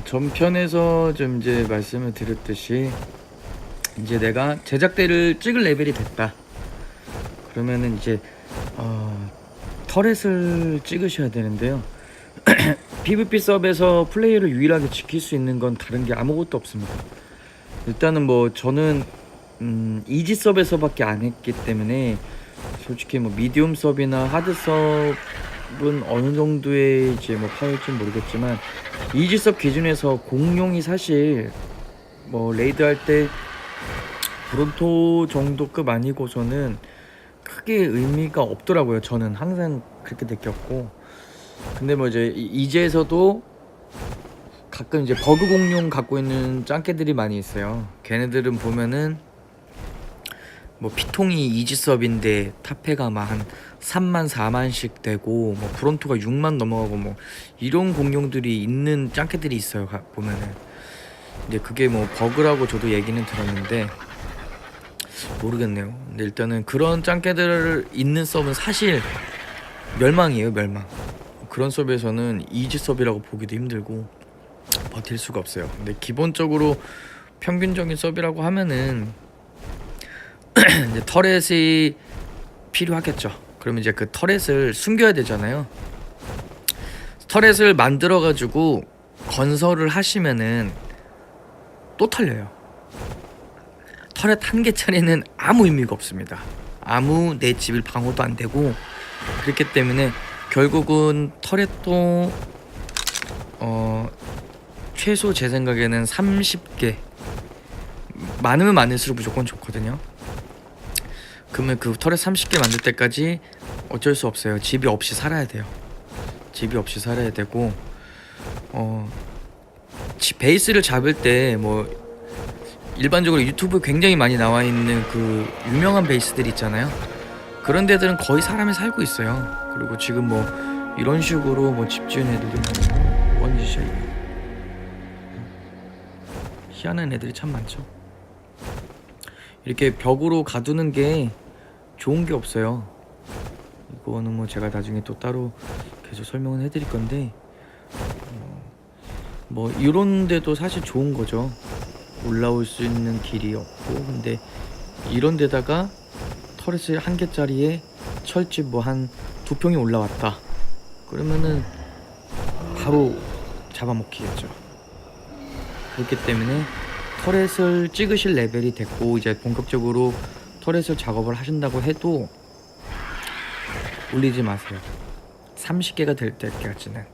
전편에서 좀 이제 말씀을 드렸듯이 이제 내가 제작대를 찍을 레벨이 됐다. 그러면은 이제 터렛을 찍으셔야 되는데요. PVP 서버에서 플레이를 유일하게 지킬 수 있는 건 다른 게 아무것도 없습니다. 일단은 뭐 저는 이지 서버에서밖에 안 했기 때문에 솔직히 뭐 미디움 서버나 하드 서버는 어느 정도의 이제 뭐 파일지 모르겠지만 이지 서버 기준에서 공룡이 사실 뭐 레이드 할 때 브론토 정도급 아니고서는 크게 의미가 없더라고요. 저는 항상 그렇게 느꼈고, 근데 뭐 이제 이제에서도 가끔 이제 버그 공룡 갖고 있는 짱깨들이 많이 있어요. 걔네들은 보면은 뭐 피통이 이지섭인데 탑회가 막 한 3만 4만씩 되고 뭐 브론토가 6만 넘어가고 뭐 이런 공룡들이 있는 짱깨들이 있어요. 보면은. 근데 그게 뭐 버그라고 저도 얘기는 들었는데 모르겠네요. 근데 일단은 그런 짱깨들 있는 서브는 사실 멸망이에요. 멸망. 그런 서브에서는 이지 서브라고 보기도 힘들고 버틸 수가 없어요. 근데 기본적으로 평균적인 서브라고 하면은 이제 터렛이 필요하겠죠. 그러면 이제 그 터렛을 숨겨야 되잖아요. 터렛을 만들어 가지고 건설을 하시면은 또 털려요. 터렛 한 개짜리는 아무 의미가 없습니다. 아무 내 집을 방어도 안 되고, 그렇기 때문에 결국은 터렛도 최소 제 생각에는 30개, 많으면 많을수록 무조건 좋거든요. 그러면 그 터렛 30개 만들 때까지 어쩔 수 없어요. 집이 없이 살아야 돼요. 집이 없이 살아야 되고, 베이스를 잡을 때 뭐 일반적으로 유튜브에 굉장히 많이 나와 있는 그 유명한 베이스들 있잖아요. 그런 데들은 거의 사람이 살고 있어요. 그리고 지금 뭐 이런 식으로 뭐 집 지은 애들도 원지셔 희한한 애들이 참 많죠. 이렇게 벽으로 가두는 게 좋은 게 없어요. 이거는 뭐 제가 나중에 또 따로 계속 설명을 해드릴 건데, 뭐 이런 데도 사실 좋은 거죠. 올라올 수 있는 길이 없고, 근데 이런 데다가 터렛을 한 개짜리에 철집 뭐 한 2평이 올라왔다 그러면은 바로 잡아먹히겠죠. 그렇기 때문에 터렛을 찍으실 레벨이 됐고, 이제 본격적으로 터렛을 작업을 하신다고 해도 올리지 마세요. 30개가 될 때까지는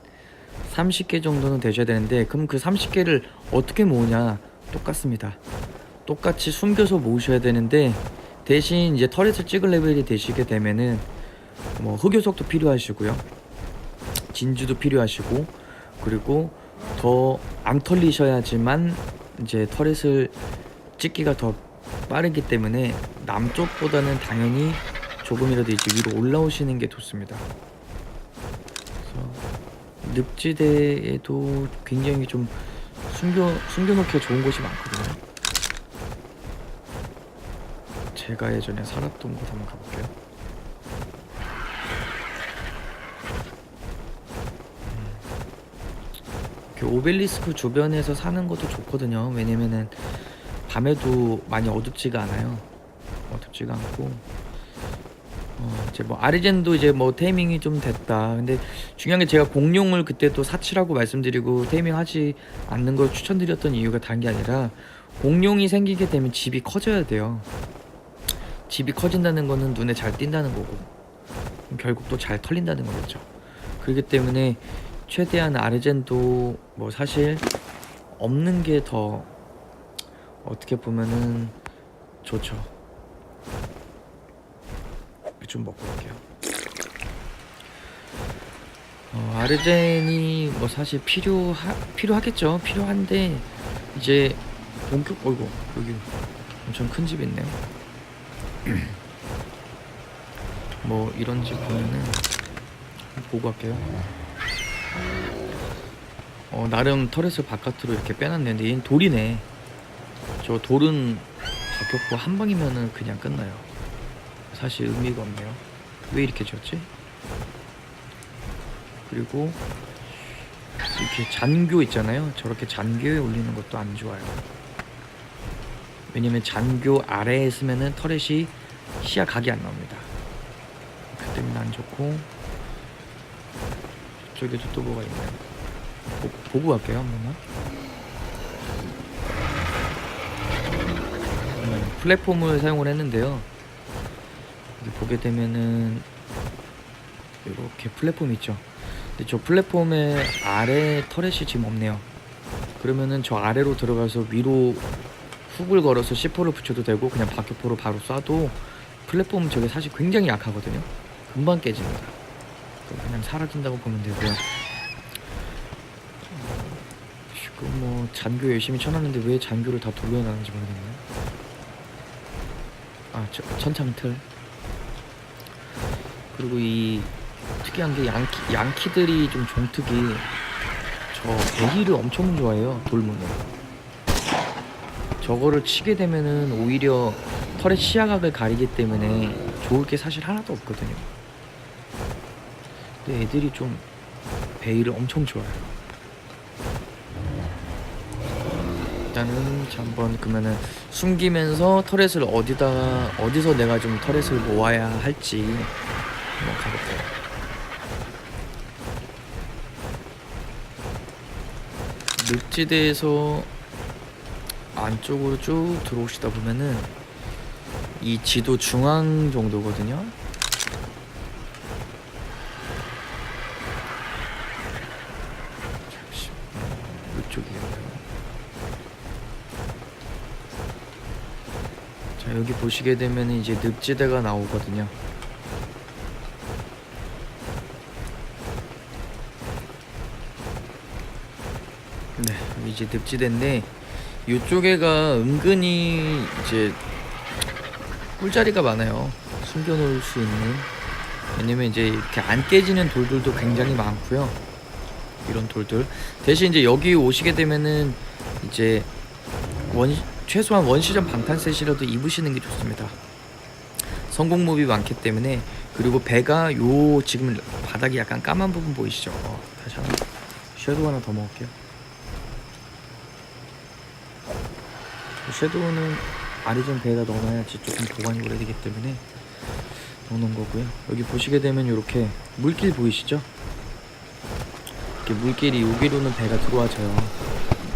30개 정도는 되셔야 되는데, 그럼 그 30개를 어떻게 모으냐? 똑같습니다. 똑같이 숨겨서 모으셔야 되는데, 대신 이제 터렛을 찍을 레벨이 되시게 되면은 뭐 흑요석도 필요하시고요, 진주도 필요하시고, 그리고 더 안 털리셔야지만 이제 터렛을 찍기가 더 빠르기 때문에 남쪽보다는 당연히 조금이라도 이제 위로 올라오시는 게 좋습니다. 그래서 늪지대에도 굉장히 좀 숨겨놓기가 좋은 곳이 많거든요. 제가 예전에 살았던 곳 한번 가볼게요. 오벨리스크 주변에서 사는 것도 좋거든요. 왜냐면은 밤에도 많이 어둡지가 않아요. 어둡지가 않고, 이제 뭐 아르젠도 이제 뭐 테이밍이 좀 됐다. 근데 중요한 게 제가 공룡을 그때 또 사치라고 말씀드리고 테이밍 하지 않는 걸 추천드렸던 이유가 다른 게 아니라, 공룡이 생기게 되면 집이 커져야 돼요. 집이 커진다는 거는 눈에 잘 띈다는 거고, 결국 또 잘 털린다는 거겠죠. 그렇기 때문에 최대한 아르젠도 뭐 사실 없는 게 더 어떻게 보면은 좋죠. 좀 먹고 올게요. 아르젠이 뭐 사실 필요하겠죠. 필요한데 이제 어이구, 여기 엄청 큰 집 있네요. 뭐 이런 집 보면은 보고 갈게요. 나름 터렛을 바깥으로 이렇게 빼놨는데 얘는 돌이네. 저 돌은 박혔고 한 방이면은 그냥 끝나요. 사실 의미가 없네요. 왜 이렇게 지었지? 그리고 이렇게 잔교 있잖아요. 저렇게 잔교에 올리는 것도 안 좋아요. 왜냐면 잔교 아래에 쓰면은 터렛이 시야 각이 안 나옵니다. 그 때문에 안 좋고. 저쪽에도 또 뭐가 있나요? 보고 갈게요 한 번만. 플랫폼을 사용을 했는데요. 여기 보게 되면은 이렇게 플랫폼 있죠. 근데 저 플랫폼의 아래 터렛이 지금 없네요. 그러면은 저 아래로 들어가서 위로 훅을 걸어서 C4를 붙여도 되고 그냥 박격포로 바로 쏴도 플랫폼 저게 사실 굉장히 약하거든요. 금방 깨집니다. 그냥 사라진다고 보면 되고요. 지금 뭐 잔교 열심히 쳐놨는데 왜 잔교를 다 돌려놨는지 모르겠네요. 천창틀. 그리고 이 특이한 게 양키들이 좀 종특이 저 배희를 엄청 좋아해요. 돌문을. 저거를 치게 되면은 오히려 털의 시야각을 가리기 때문에 좋을 게 사실 하나도 없거든요. 근데 애들이 좀 베일을 엄청 좋아해요. 일단은 한번 그러면은 숨기면서 터렛을 어디서 내가 좀 터렛을 모아야 할지 한번 가볼게요. 늪지대에서 안쪽으로 쭉 들어오시다 보면은 이 지도 중앙 정도거든요. 이쪽이에요. 자, 여기 보시게 되면 이제 늪지대가 나오거든요. 네, 여기 이제 늪지대인데 이쪽에가 은근히 이제 꿀자리가 많아요. 숨겨놓을 수 있는. 왜냐면 이제 이렇게 안 깨지는 돌들도 굉장히 많고요. 이런 돌들. 대신 이제 여기 오시게 되면은 이제 최소한 원시전 방탄셋이라도 입으시는 게 좋습니다. 성공몹이 많기 때문에. 그리고 배가 요 지금 바닥이 약간 까만 부분 보이시죠? 다시 하나 섀도우 하나 더 먹을게요. 섀도우는 아리전 배에다 넣어놔야지 조금 보관이 오래되기 때문에 넣어놓은 거고요. 여기 보시게 되면 이렇게 물길 보이시죠? 이렇게 물길이 여기로는 배가 들어와져요.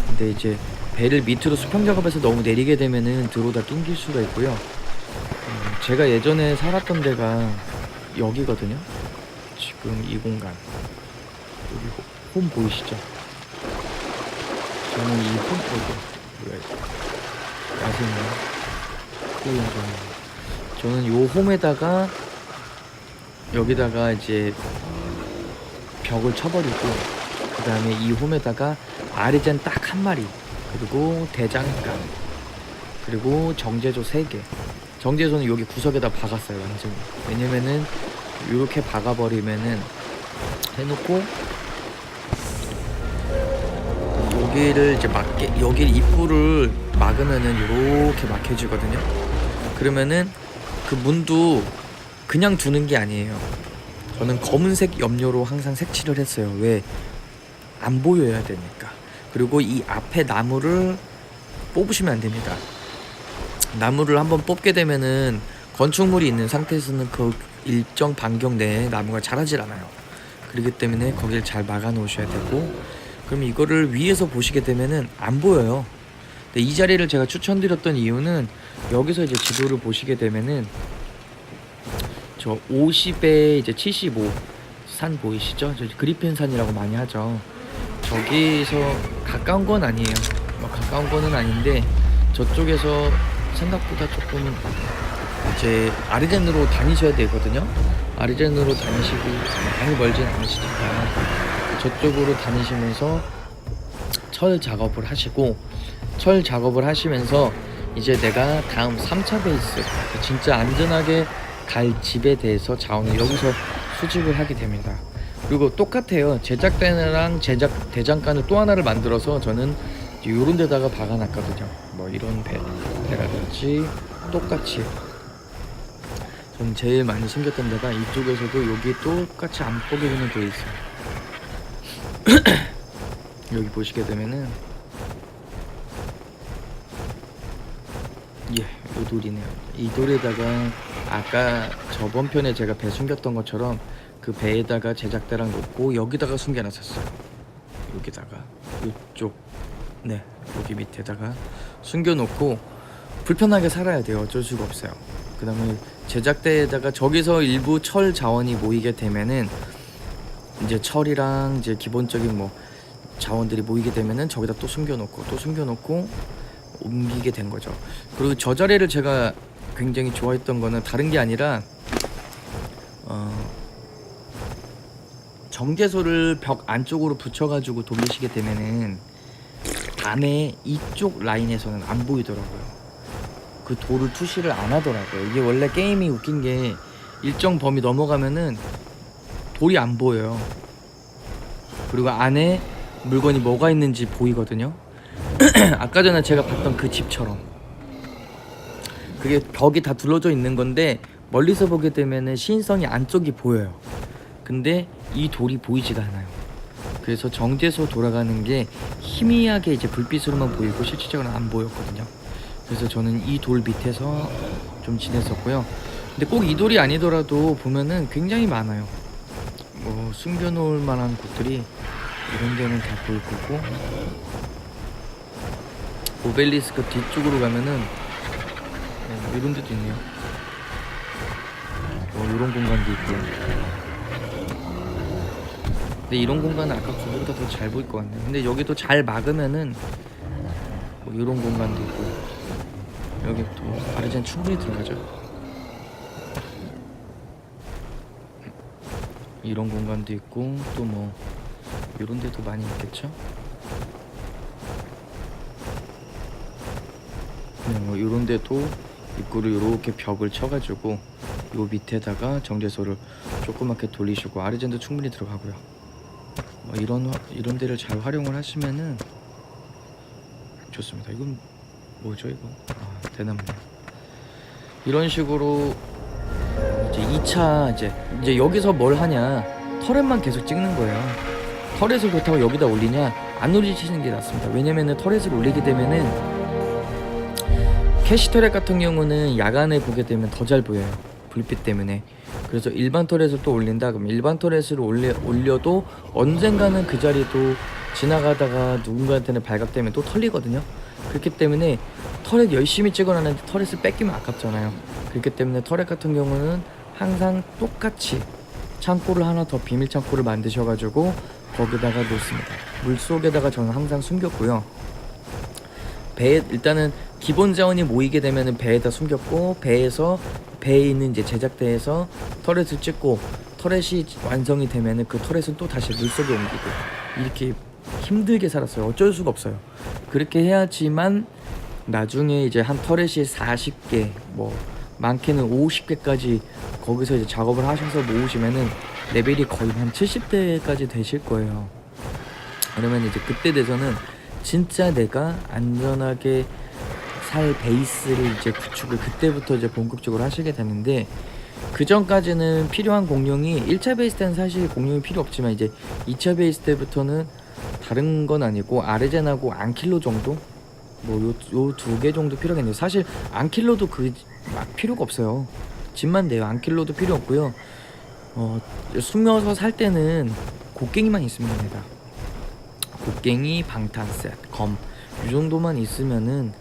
근데 이제 배를 밑으로 수평 작업해서 너무 내리게 되면은 들어오다 낑길 수가 있고요. 제가 예전에 살았던 데가 여기거든요. 지금 이 공간 여기 홈 보이시죠? 저는 이 홈 뭐야 야생이요. 저는 요 홈에다가 여기다가 이제 벽을 쳐버리고 그 다음에 이 홈에다가 아리젠 딱 한 마리, 그리고 대장간, 그리고 정제조 3개. 정제조는 여기 구석에다 박았어요 완전히. 왜냐면은 이렇게 박아버리면은 해놓고 여기를 이제 여기 입구를 막으면은 이렇게 막혀지거든요. 그러면은 그 문도 그냥 두는 게 아니에요. 저는 검은색 염료로 항상 색칠을 했어요. 왜? 안 보여야 되니까. 그리고 이 앞에 나무를 뽑으시면 안 됩니다. 나무를 한번 뽑게 되면은 건축물이 있는 상태에서는 그 일정 반경 내에 나무가 자라질 않아요. 그렇기 때문에 거기를 잘 막아 놓으셔야 되고, 그럼 이거를 위에서 보시게 되면은 안 보여요. 근데 이 자리를 제가 추천드렸던 이유는 여기서 이제 지도를 보시게 되면은 저 50에 이제 75 산 보이시죠? 저 그리핀 산이라고 많이 하죠. 저기서 가까운 건 아니에요. 가까운 거는 아닌데 저쪽에서 생각보다 조금 이제 아르젠으로 다니셔야 되거든요. 아르젠으로 다니시고 많이 멀진 않으시니까 저쪽으로 다니시면서 철 작업을 하시고, 철 작업을 하시면서 이제 내가 다음 3차 베이스 진짜 안전하게 갈 집에 대해서 자원을 여기서 수집을 하게 됩니다. 그리고 똑같아요. 제작대랑 대장간을 또 하나를 만들어서 저는 요런 데다가 박아놨거든요. 뭐 이런 배라든지 똑같이. 전 제일 많이 숨겼던 데가 이쪽에서도 여기 똑같이 안 뽀개지는 돼 있어요. 여기 보시게 되면은 이 돌이네요. 이 돌에다가 아까 저번 편에 제가 배 숨겼던 것처럼 그 배에다가 제작대랑 놓고 여기다가 숨겨놨었어요. 여기다가 이쪽 여기 밑에다가 숨겨놓고 불편하게 살아야 돼요. 어쩔 수가 없어요. 그 다음에 제작대에다가 저기서 일부 철 자원이 모이게 되면은 이제 철이랑 이제 기본적인 뭐 자원들이 모이게 되면은 저기다 또 숨겨놓고 옮기게 된 거죠. 그리고 저 자리를 제가 굉장히 좋아했던 거는 다른 게 아니라 정제소를 벽 안쪽으로 붙여가지고 돌리시게 되면은 밤에 이쪽 라인에서는 안 보이더라고요. 그 돌을 투시를 안 하더라고요. 이게 원래 게임이 웃긴 게 일정 범위 넘어가면은 돌이 안 보여요. 그리고 안에 물건이 뭐가 있는지 보이거든요. 아까 전에 제가 봤던 그 집처럼 그게 벽이 다 둘러져 있는 건데 멀리서 보게 되면은 시인성이 안쪽이 보여요. 근데 이 돌이 보이지가 않아요. 그래서 정제소 돌아가는 게 희미하게 이제 불빛으로만 보이고 실질적으로는 안 보였거든요. 그래서 저는 이 돌 밑에서 좀 지냈었고요. 근데 꼭 이 돌이 아니더라도 보면은 굉장히 많아요. 뭐 숨겨놓을 만한 곳들이 이런 데는 다 보일 거고, 오벨리스크 뒤쪽으로 가면은 이런 데도 있네요. 이런 공간도 있고. 근데 이런 공간은 아까 그거보다 더 잘 보일 것 같네요. 근데 여기도 잘 막으면은 뭐 이런 공간도 있고, 여기 또 아르젠 충분히 들어가죠. 이런 공간도 있고 또 뭐 이런 데도 많이 있겠죠. 그냥 뭐 이런 데도 입구를 이렇게 벽을 쳐가지고 요 밑에다가 정제소를 조그맣게 돌리시고 아르젠도 충분히 들어가고요. 뭐 이런 데를 잘 활용을 하시면은 좋습니다. 이건 뭐죠 이거? 대나무네요. 이런 식으로 이제 2차 이제 여기서 뭘 하냐, 터렛만 계속 찍는 거예요. 터렛을 그렇다고 여기다 올리냐, 안 올리시는 게 낫습니다. 왜냐면은 터렛을 올리게 되면은 캐시 터렛 같은 경우는 야간에 보게 되면 더 잘 보여요. 불빛 때문에. 그래서 일반 터렛을 또 올린다 그러면 일반 터렛을 올려도 언젠가는 그 자리도 지나가다가 누군가한테는 발각되면 또 털리거든요. 그렇기 때문에 터렛 열심히 찍어놨는데 터렛을 뺏기면 아깝잖아요. 그렇기 때문에 터렛 같은 경우는 항상 똑같이 창고를 하나 더 비밀 창고를 만드셔가지고 거기다가 놓습니다. 물속에다가 저는 항상 숨겼고요. 배에 일단은 기본 자원이 모이게 되면은 배에다 숨겼고, 배에 있는 이제 제작대에서 터렛을 찍고, 터렛이 완성이 되면은 그 터렛은 또 다시 물속에 옮기고, 이렇게 힘들게 살았어요. 어쩔 수가 없어요. 그렇게 해야지만 나중에 이제 한 터렛이 40개, 뭐 많게는 50개까지 거기서 이제 작업을 하셔서 모으시면은 레벨이 거의 한 70대까지 되실 거예요. 그러면 이제 그때 돼서는 진짜 내가 안전하게 살 베이스를 이제 구축을 그때부터 이제 본격적으로 하시게 되는데, 그 전까지는 필요한 공룡이 1차 베이스 때는 사실 공룡이 필요 없지만 이제 2차 베이스 때부터는 다른 건 아니고 아르젠하고 안킬로 정도, 뭐 요 두 개 정도 필요하겠네요. 사실 안킬로도 막 필요가 없어요. 집만 돼요. 안킬로도 필요 없고요. 숨겨서 살 때는 곡괭이만 있으면 됩니다. 곡괭이, 방탄셋, 검, 이 정도만 있으면은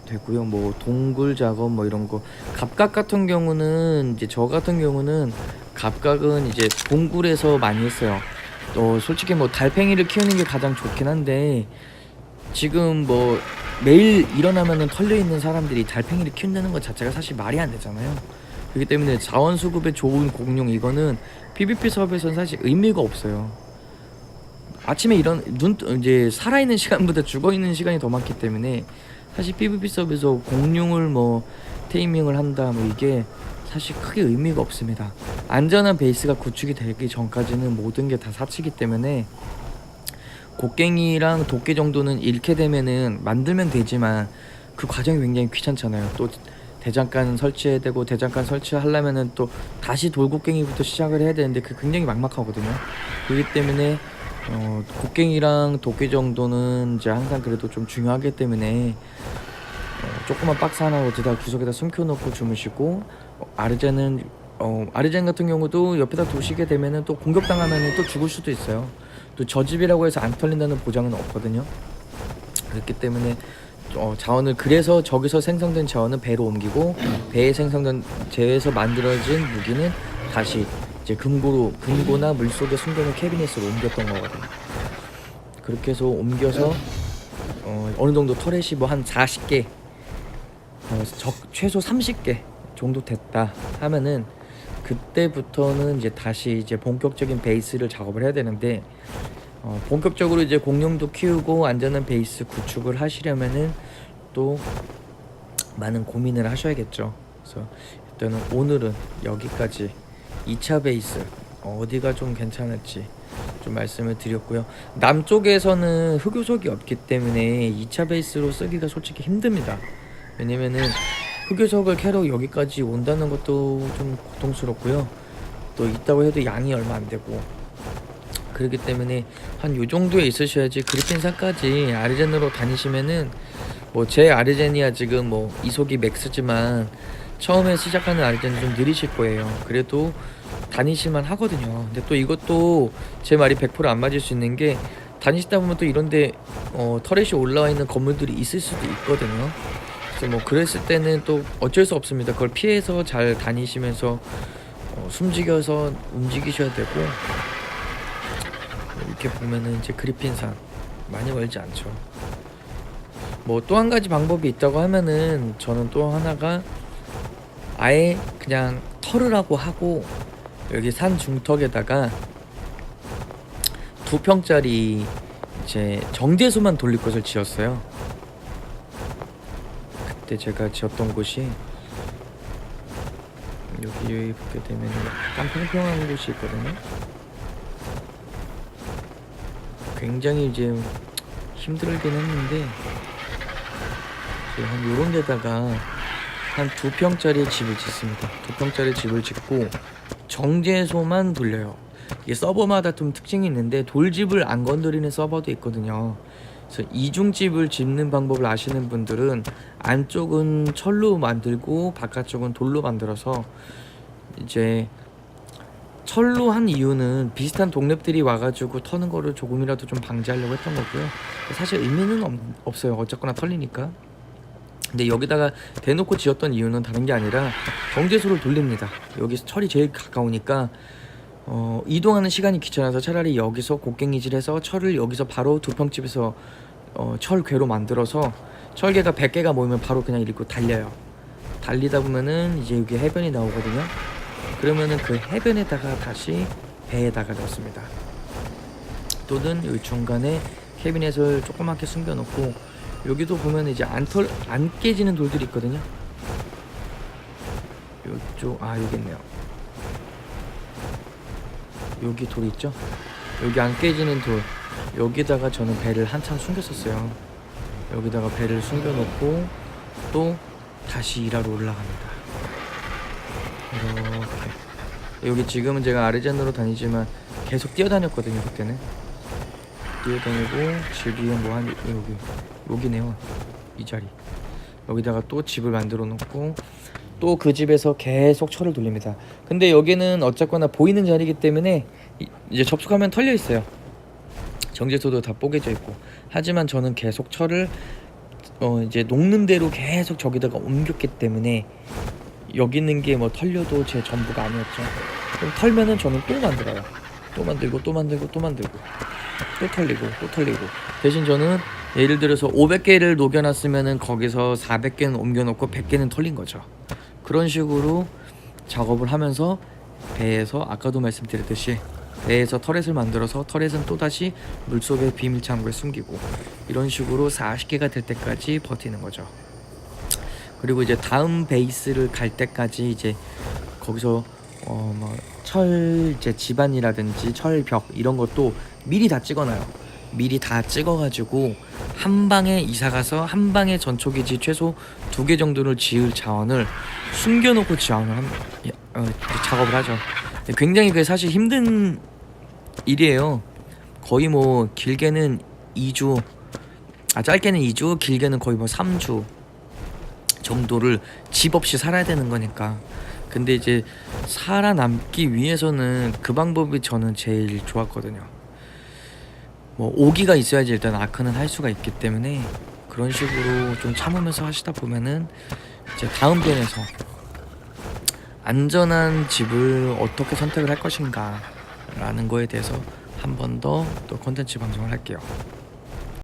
되고요. 뭐 동굴 작업 뭐 이런 거, 갑각 같은 경우는 이제 저 같은 경우는 갑각은 이제 동굴에서 많이 했어요. 솔직히 뭐 달팽이를 키우는 게 가장 좋긴 한데, 지금 뭐 매일 일어나면은 털려 있는 사람들이 달팽이를 키운다는 것 자체가 사실 말이 안 되잖아요. 그렇기 때문에 자원 수급에 좋은 공룡, 이거는 PVP 사업에서는 사실 의미가 없어요. 아침에 이제 살아있는 시간보다 죽어있는 시간이 더 많기 때문에 사실 PVP 서버에서 공룡을 뭐 테이밍을 한다 뭐 이게 사실 크게 의미가 없습니다. 안전한 베이스가 구축이 되기 전까지는 모든 게 다 사치기 때문에 곡괭이랑 도끼 정도는 잃게 되면은 만들면 되지만 그 과정이 굉장히 귀찮잖아요. 또 대장간 설치해야 되고, 대장간 설치하려면은 또 다시 돌곡괭이부터 시작을 해야 되는데 그 굉장히 막막하거든요. 그렇기 때문에 곡괭이랑 도끼 정도는 이제 항상 그래도 좀 중요하기 때문에 조그만 박스 하나 어디다 구석에다 숨겨놓고 주무시고, 아르젠 같은 경우도 옆에다 두시게 되면은 또 공격당하면은 또 죽을 수도 있어요. 또 저 집이라고 해서 안 털린다는 보장은 없거든요. 그렇기 때문에 자원을, 그래서 저기서 생성된 자원은 배로 옮기고, 배에 생성된 재에서 만들어진 무기는 다시 이제 금고나 물속에 숨겨놓은 캐비넷으로 옮겼던 거거든요. 그렇게 해서 옮겨서 어느 정도 터렛이 뭐 한 40개, 최소 30개 정도 됐다 하면은, 그때부터는 이제 다시 이제 본격적인 베이스를 작업을 해야 되는데, 본격적으로 이제 공룡도 키우고 안전한 베이스 구축을 하시려면은 또 많은 고민을 하셔야겠죠. 그래서 일단은 오늘은 여기까지 2차 베이스 어디가 좀 괜찮을지 좀 말씀을 드렸고요. 남쪽에서는 흑요석이 없기 때문에 2차 베이스로 쓰기가 솔직히 힘듭니다. 왜냐면은 흑요석을 캐러 여기까지 온다는 것도 좀 고통스럽고요. 또 있다고 해도 양이 얼마 안 되고, 그렇기 때문에 한 요 정도에 있으셔야지. 그리핀산까지 아르젠으로 다니시면은, 뭐 제 아르젠이야 지금 뭐 이속이 맥스지만 처음에 시작하는 아르젠은 좀 느리실 거예요. 그래도 다니실만 하거든요. 근데 또 이것도 제 말이 100%안 맞을 수 있는 게, 다니시다 보면 또 이런데 터렛이 올라와 있는 건물들이 있을 수도 있거든요. 그래서 뭐 그랬을 때는 또 어쩔 수 없습니다. 그걸 피해서 잘 다니시면서 숨죽여서 움직이셔야 되고, 이렇게 보면은 이제 그리핀산 많이 멀지 않죠. 뭐 또 한 가지 방법이 있다고 하면은, 저는 또 하나가 아예 그냥 털으라고 하고 여기 산 중턱에다가 2평짜리 이제 정제소만 돌릴 것을 지었어요. 그때 제가 지었던 곳이 여기 보게 되면 약간 평평한 곳이 있거든요. 굉장히 이제 힘들긴 했는데, 한 요런 데다가 한 2평짜리 집을 짓습니다. 2평짜리 집을 짓고 정제소만 돌려요. 이게 서버마다 좀 특징이 있는데, 돌집을 안 건드리는 서버도 있거든요. 그래서 이중집을 짓는 방법을 아시는 분들은 안쪽은 철로 만들고 바깥쪽은 돌로 만들어서, 이제 철로 한 이유는 비슷한 동랩들이 와가지고 터는 거를 조금이라도 좀 방지하려고 했던 거고요. 사실 의미는 없어요. 어쨌거나 털리니까. 근데 여기다가 대놓고 지었던 이유는 다른 게 아니라 정제소를 돌립니다. 여기서 철이 제일 가까우니까 이동하는 시간이 귀찮아서 차라리 여기서 곡괭이질해서 철을 여기서 바로 2평집에서 철괴로 만들어서, 철괴가 100개가 모이면 바로 그냥 이리고 달려요. 달리다 보면은 이제 여기 해변이 나오거든요. 그러면은 그 해변에다가 다시 배에다가 넣습니다. 또는 여기 중간에 캐비넷을 조그맣게 숨겨놓고, 여기도 보면 이제 안 깨지는 돌들이 있거든요. 요쪽, 여기 있네요. 여기 돌 있죠? 여기 안 깨지는 돌, 여기다가 저는 배를 한참 숨겼었어요. 여기다가 배를 숨겨놓고 또 다시 일하러 올라갑니다. 이렇게. 여기 지금은 제가 아르젠으로 다니지만 계속 뛰어다녔거든요. 그때는 뛰어다니고, 지금 뭐 한 여기네요. 이 자리. 여기다가 또 집을 만들어 놓고 또 그 집에서 계속 철을 돌립니다. 근데 여기는 어쨌거나 보이는 자리이기 때문에 이제 접속하면 털려 있어요. 정제소도 다 뽀개져 있고. 하지만 저는 계속 철을 이제 녹는 대로 계속 저기다가 옮겼기 때문에 여기 있는 게 뭐 털려도 제 전부가 아니었죠. 그럼 털면은 저는 또 만들어요. 또 만들고 또 만들고 또 만들고 또 털리고 또 털리고. 대신 저는 예를 들어서 500개를 녹여놨으면은 거기서 400개는 옮겨놓고 100개는 털린 거죠. 그런 식으로 작업을 하면서 배에서, 아까도 말씀드렸듯이 배에서 터렛을 만들어서 터렛은 또다시 물속의 비밀 창고에 숨기고, 이런 식으로 40개가 될 때까지 버티는 거죠. 그리고 이제 다음 베이스를 갈 때까지 이제 거기서 철 이제 집안이라든지 철벽 이런 것도 미리 다 찍어놔요. 미리 다 찍어가지고 한 방에 이사가서 한 방에 전초기지 최소 2개 정도를 지을 자원을 숨겨놓고 작업을 하죠. 굉장히 그게 사실 힘든 일이에요. 거의 뭐 길게는 2주, 짧게는 2주, 길게는 거의 뭐 3주 정도를 집 없이 살아야 되는 거니까. 근데 이제 살아남기 위해서는 그 방법이 저는 제일 좋았거든요. 뭐 오기가 있어야지 일단 아크는 할 수가 있기 때문에 그런 식으로 좀 참으면서 하시다 보면은 이제 다음 편에서 안전한 집을 어떻게 선택을 할 것인가 라는 거에 대해서 한 번 더 또 컨텐츠 방송을 할게요.